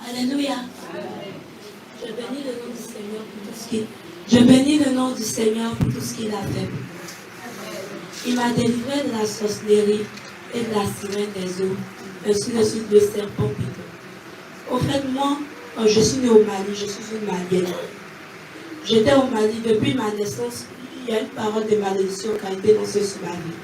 Alléluia. Je bénis le nom du Seigneur pour tout ce qu'il Je bénis le nom du Seigneur pour tout ce qu'il a fait. Il m'a délivré de la sorcellerie et de la sirène des eaux, ainsi de suite le serpent piteux. Au fait, moi, je suis née au Mali, je suis une Malienne. J'étais au Mali depuis ma naissance. Il y a une parole de malédiction qui a été lancée sur ma vie.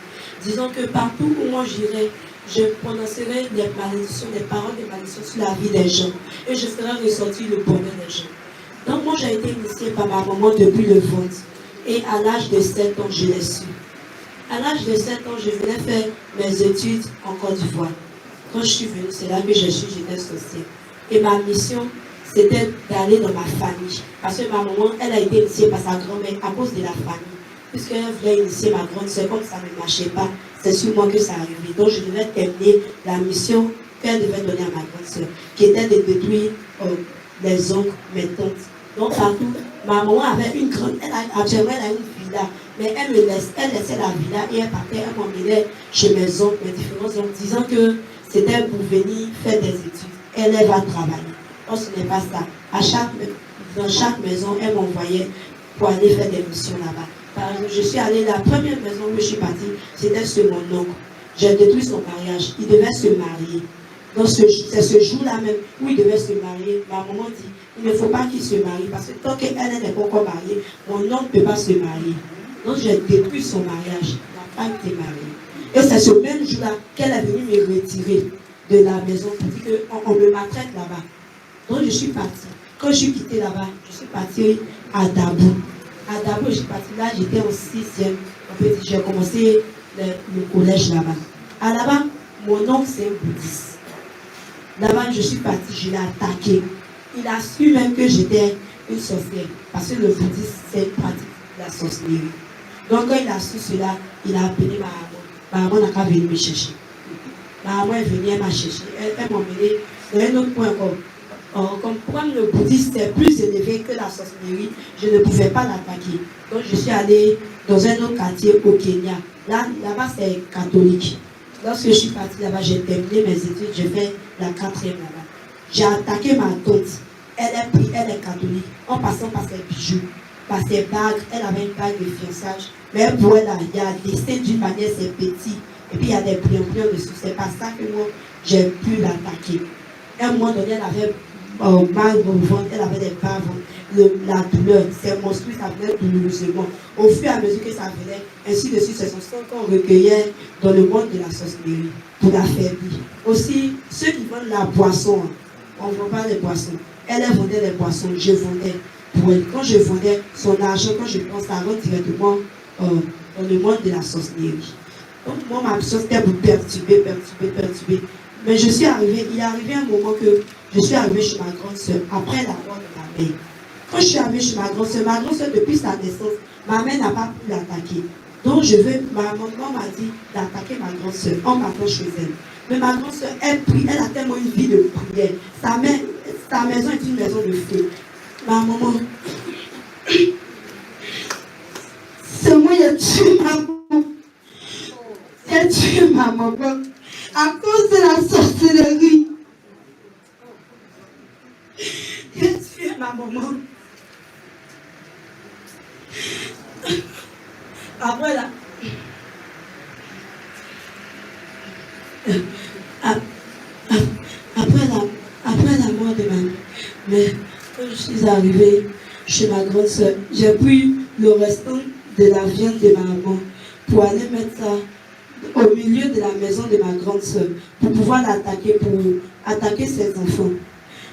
Disons que partout où moi j'irai, je prononcerai des malédictions, des paroles de malédiction sur la vie des gens. Et je ferai ressortir le bonheur des gens. Donc moi j'ai été initiée par ma maman depuis le ventre. Et à l'âge de 7 ans, je l'ai su. À l'âge de 7 ans, je venais faire mes études en Côte d'Ivoire. Quand je suis venue, c'est là que j'étais sorcière. Et ma mission, c'était d'aller dans ma famille. Parce que ma maman, elle a été initiée par sa grand-mère à cause de la famille. Puisqu'elle voulait initier ma grande soeur, comme ça ne marchait pas, c'est sur moi que ça arrivait. Donc je devais terminer la mission qu'elle devait donner à ma grande soeur, qui était de détruire les oncles, mes tantes. Donc partout, ma maman avait une grande, actuellement elle a une villa, mais elle laissait la villa et elle partait, elle m'emmenait chez mes oncles, mes différents oncles, disant que c'était pour venir faire des études. Elle va travailler. Donc ce n'est pas ça. Dans chaque maison, elle m'envoyait pour aller faire des missions là-bas. Par exemple, je suis allée, la première maison où je suis partie, c'était sur mon oncle. J'ai détruit son mariage. Il devait se marier. Donc c'est ce jour-là même où il devait se marier. Ma maman dit, il ne faut pas qu'il se marie parce que tant qu'elle n'est pas encore mariée, mon oncle ne peut pas se marier. Donc j'ai détruit son mariage. La femme était mariée. Et c'est ce même jour-là qu'elle est venue me retirer de la maison pour dire qu'on me maltraite là-bas. Donc je suis partie. Quand je suis quittée là-bas, je suis partie à Dabou. À Dabou, je suis partie là, j'étais en 6e. En fait, j'ai commencé le collège là-bas. À là-bas, mon oncle c'est un bouddhiste. Là-bas, je suis partie, je l'ai attaqué. Il a su même que j'étais une sorcière. Parce que le bouddhisme, c'est une pratique de la sorcellerie. Donc quand il a su cela, il a appelé ma maman. Ma maman n'a qu'à venir me chercher. Ma maman est venue, elle m'a cherché. Elle m'a emmené dans un autre point encore. Comme le bouddhisme est plus élevé que la sorcellerie, je ne pouvais pas l'attaquer. Donc je suis allée dans un autre quartier au Kenya. Là-bas, c'est catholique. Lorsque je suis partie là-bas, j'ai terminé mes études, j'ai fait la 4e là-bas. J'ai attaqué ma tante. Elle est catholique, en passant par ses bijoux, par ses bagues. Elle avait une bague de fiançage. Mais pour elle, il y a des dessin d'une manière, c'est petit. Et puis il y a des pliants dessus. C'est pas ça que moi, j'ai pu l'attaquer. À un moment donné, elle avait mal au ventre, elle avait des bas la douleur, c'est monstrueux, ça venait douloureusement. Au fur et à mesure que ça venait, ainsi de suite, ce sont ceux qu'on recueillait dans le monde de la sorcellerie pour la faire vivre. Aussi, ceux qui vendent la boisson, on ne vend pas les boissons. Elle vendait les boissons, je vendais pour elle. Quand je vendais son argent, quand je pense, ça rentre directement dans le monde de la sorcellerie. Donc, moi, ma mission, c'était pour perturber. Mais je suis arrivée, il est arrivé un moment que je suis arrivée chez ma grande soeur, après la mort de ma mère. Quand je suis arrivée chez ma grande soeur, depuis sa naissance, ma mère n'a pas pu l'attaquer. Donc ma maman m'a dit d'attaquer ma grande soeur en partant chez elle. Mais ma grande soeur, elle prie, elle a tellement une vie de prière. Sa maison est une maison de feu. Ma maman, c'est moi qui ai tué ma maman. J'ai tué ma maman à cause de la sorcellerie. J'ai tué ma maman. Après la mort de ma mère, mais quand je suis arrivée chez ma grande soeur, j'ai pris le restant de la viande de ma maman pour aller mettre ça au milieu de la maison de ma grande soeur pour pouvoir l'attaquer, pour attaquer ses enfants.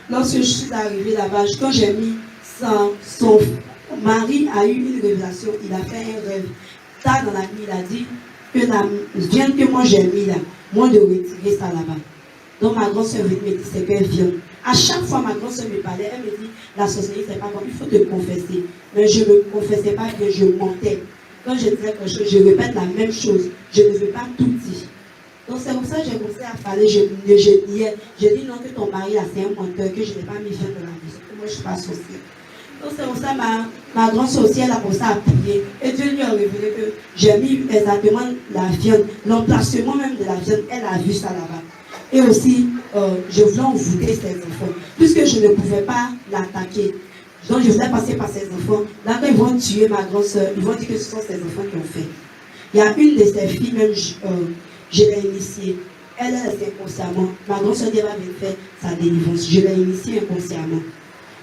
Lorsque je suis arrivée là-bas, quand j'ai mis ça, son mari a eu une révélation, il a fait un rêve. Tard dans la nuit, il a dit que la viande que moi j'ai mis là, moi de retirer ça là-bas. Donc ma grande soeur me dit, c'est quelle viande. À chaque fois ma grande soeur me parlait, elle me dit, la sorcellerie c'est pas bon, il faut te confesser. Mais je ne me confessais pas bien, je mentais. Quand je disais quelque chose, je répète la même chose. Je ne veux pas tout dire. Donc c'est comme ça que j'ai commencé à parler, je niais. J'ai dit non, que ton mari là c'est un menteur, que je n'ai pas mis viande dans la maison, que moi je ne suis pas sorcière. Donc c'est comme ça ma grande sorcière a commencé à prier. Et Dieu lui a révélé que j'ai mis exactement la viande, l'emplacement même de la viande, elle a vu ça là-bas. Et aussi, je voulais envoûter ses enfants. Puisque je ne pouvais pas l'attaquer. Donc je voulais passer par ses enfants. Là, quand ils vont tuer ma grande soeur, ils vont dire que ce sont ses enfants qui ont fait. Il y a une de ses filles, même, je l'ai initiée. Elle est restée inconsciemment. Ma grande soeur dit, elle va venir faire sa délivrance. Je l'ai initiée inconsciemment.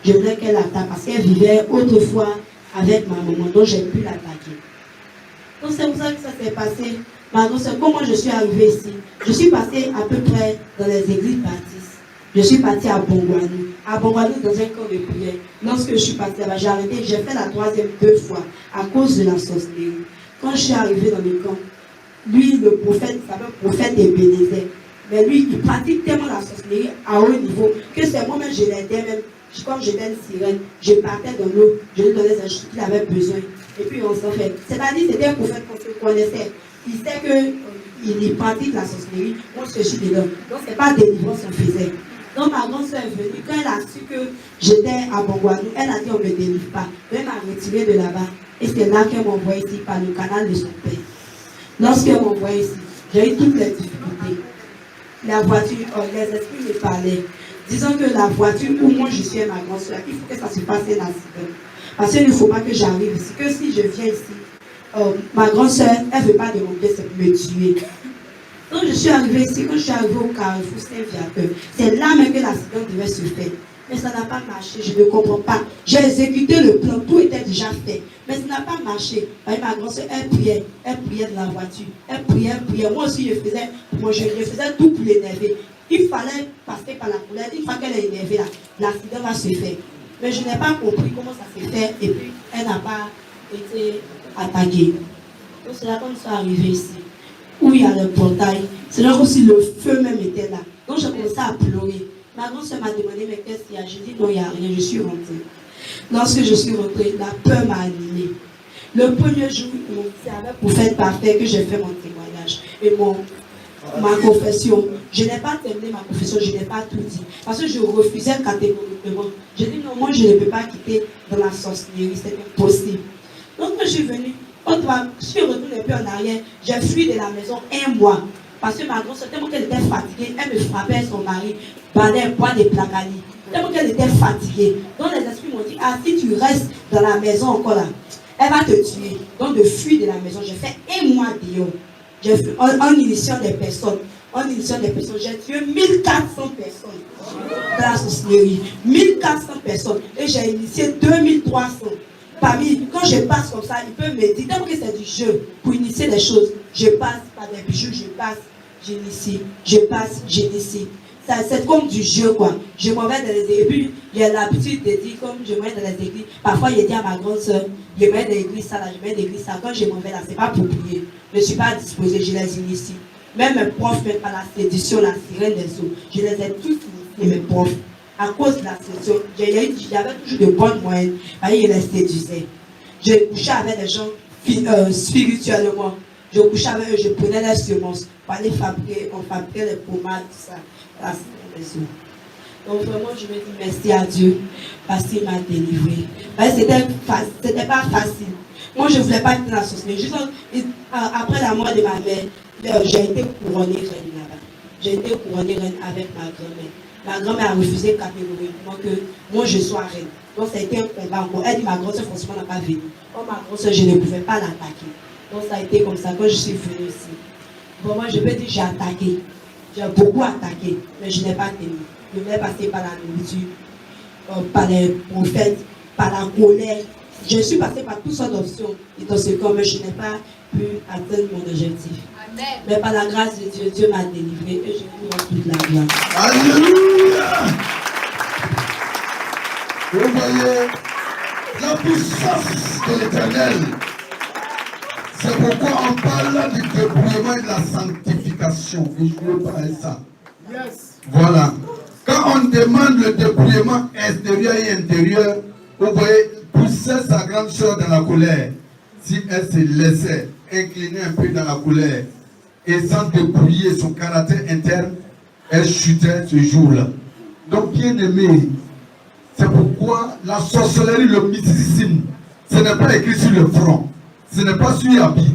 Je voulais qu'elle attaque parce qu'elle vivait autrefois avec ma maman, donc j'ai pu l'attaquer. Donc c'est pour ça que ça s'est passé. Ma grande soeur, comment je suis arrivée ici? Je suis passée à peu près dans les églises baptistes. Je suis partie à Bongwanou. À Bongwanou, dans un camp de prière. Lorsque je suis partie là-bas, j'ai arrêté. J'ai fait la troisième 2 fois à cause de la sorcellerie. Quand je suis arrivée dans le camp, lui, le prophète, il s'appelle prophète Ebenezer. Mais lui, il pratique tellement la sorcellerie à haut niveau que c'est moi-même, je l'aidais même. Comme j'étais une sirène, je partais dans l'eau, je lui donnais un chute qu'il avait besoin. Et puis on s'en fait. C'est-à-dire, c'était un prophète qu'on se connaissait. Il sait qu'il pratique la sorcellerie. Moi, je suis dedans. Donc, ce n'est pas délivrance qu'on faisait. Donc, ma grande soeur est venue. Quand elle a su que j'étais à Bongwanou, elle a dit on ne me délivre pas. Elle m'a retiré de là-bas. Et c'est là qu'elle m'envoie ici par le canal de son père. Lorsqu'elle m'envoie ici, j'ai eu toutes les difficultés. La voiture, les esprits me parlaient. Disons que la voiture où moi je suis ma grande soeur, il faut que ça se passe un accident. Parce qu'il ne faut pas que j'arrive ici. Que si je viens ici, ma grande soeur, elle ne veut pas demander, c'est pour me tuer. Donc je suis arrivée ici, quand je suis arrivée au Carrefour Saint-Viateur, c'est là même que l'accident devait se faire. Mais ça n'a pas marché, je ne comprends pas. J'ai exécuté le plan, tout était déjà fait. Mais ça n'a pas marché. Ma grande soeur, elle priait de la voiture. Elle priait. Moi aussi, je faisais tout pour l'énerver. Il fallait passer par la colère. Une fois qu'elle est énervée, l'accident va se faire. Mais je n'ai pas compris comment ça s'est fait. Et puis, elle n'a pas été attaquée. Donc, c'est là qu'on est arrivé ici. Où il y a le portail. C'est là aussi le feu même était là. Donc, j'ai commencé à pleurer. Ma grande soeur m'a demandé, mais qu'est-ce qu'il y a? J'ai dit, non, il n'y a rien. Je suis rentrée. Lorsque je suis rentrée, la peur m'a animée. Le premier jour, c'est avec prophète parfait que j'ai fait mon témoignage. Et ma confession. Je n'ai pas terminé ma confession, je n'ai pas tout dit. Parce que je refusais catégoriquement. J'ai dit non, moi je ne peux pas quitter dans la sorcellerie, c'est impossible. Donc quand je suis venue, je suis retournée un peu en arrière, j'ai fui de la maison 1 mois. Parce que ma grande soeur, tellement qu'elle était fatiguée, elle me frappait son mari par des poids de placali. Tellement qu'elle était fatiguée. Donc les esprits m'ont dit, ah si tu restes dans la maison encore là, elle va te tuer. Donc de fuir de la maison, j'ai fait 1 mois dehors. En initiant des personnes, j'ai tué 1400 personnes dans la sorcellerie. 1400 personnes. Et j'ai initié 2300. Quand je passe comme ça, ils peuvent me dire, tellement que c'est du jeu, pour initier des choses, je passe par des bijoux, je passe, j'initie, je passe, j'initie. C'est comme du jeu, quoi. Je m'en vais dans les églises. Et puis, il y a l'habitude de dire, comme je m'en vais dans les églises, parfois, il dit à ma grande soeur, je mets dans l'église ça, là, je mets dans l'église ça. Quand je m'en vais là, c'est pas pour prier. Je ne suis pas disposée, je les initie. Même mes profs, même par la séduction, la sirène des eaux, je les ai tous initiés, mes profs. À cause de la séduction, j'avais toujours de bonnes moyennes. Je les séduisais. Je couchais avec des gens spirituellement. Je couchais avec eux, je prenais les semences pour aller fabriquer, on fabriquait les pommades, tout ça. Donc vraiment, je me dis merci à Dieu parce qu'il m'a délivré. C'était pas facile. Moi, je ne voulais pas être dans la sorcellerie. Après la mort de ma mère, j'ai été couronnée reine là-bas. J'ai été couronnée reine avec ma grand-mère. Ma grand-mère a refusé catégoriquement que moi je sois reine. Donc ça a été un combat encore. Elle dit ma grand-soeur forcément n'a pas venu. Comme ma grand-soeur, je ne pouvais pas l'attaquer. Donc ça a été comme ça quand je suis venue ici. Bon, moi je peux dire j'ai attaqué. J'ai beaucoup attaqué, mais je n'ai pas tenu. Je voulais passer par la nourriture, par les prophètes, par la colère. Je suis passée par toutes sortes d'options. Et dans ce cas, mais je n'ai pas pu atteindre mon objectif. Amen. Mais par la grâce de Dieu, Dieu m'a délivré et je lui rends toute la gloire. Alléluia! Vous voyez la puissance de l'Éternel. C'est pourquoi on parle du débrouillement et de la sanctification. Et je veux parler de ça. Yes. Voilà. Quand on demande le débrouillement extérieur et intérieur, vous voyez, pousser sa grande soeur dans la colère, si elle se laissait incliner un peu dans la colère et sans débrouiller son caractère interne, elle chutait ce jour-là. Donc, bien aimé, c'est pourquoi la sorcellerie, le mysticisme, ce n'est pas écrit sur le front, ce n'est pas sur l'habit,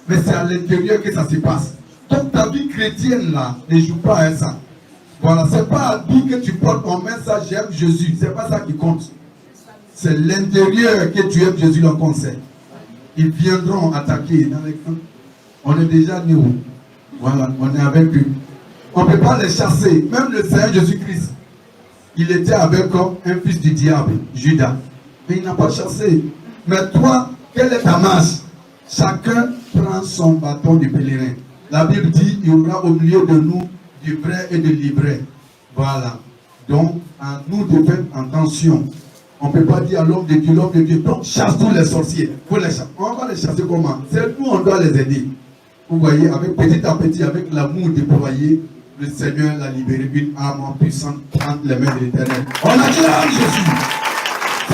mais c'est à l'intérieur que ça se passe. Donc, ta vie chrétienne là, ne joue pas à ça. Voilà, c'est pas habit que tu portes en main, ça j'aime Jésus. C'est pas ça qui compte. C'est l'intérieur que tu aimes Jésus, le conseil. Ils viendront attaquer dans les camps. On est déjà nous. Voilà, on est avec eux. On ne peut pas les chasser. Même le Seigneur Jésus-Christ, il était avec un fils du diable, Judas. Mais il n'a pas chassé. Mais toi, quelle est ta marche? Chacun prend son bâton de pèlerin. La Bible dit, il y aura au milieu de nous du vrai et de l'ivraie. Voilà. Donc, à nous de faire attention. On ne peut pas dire à l'homme de Dieu, donc chasse tous les sorciers. Faut les chasser. On va les chasser comment? C'est nous, on doit les aider. Vous voyez, avec petit à petit, avec l'amour déployé, le Seigneur l'a libéré d'une arme puissante entre les mains de l'Éternel. On acclame Jésus.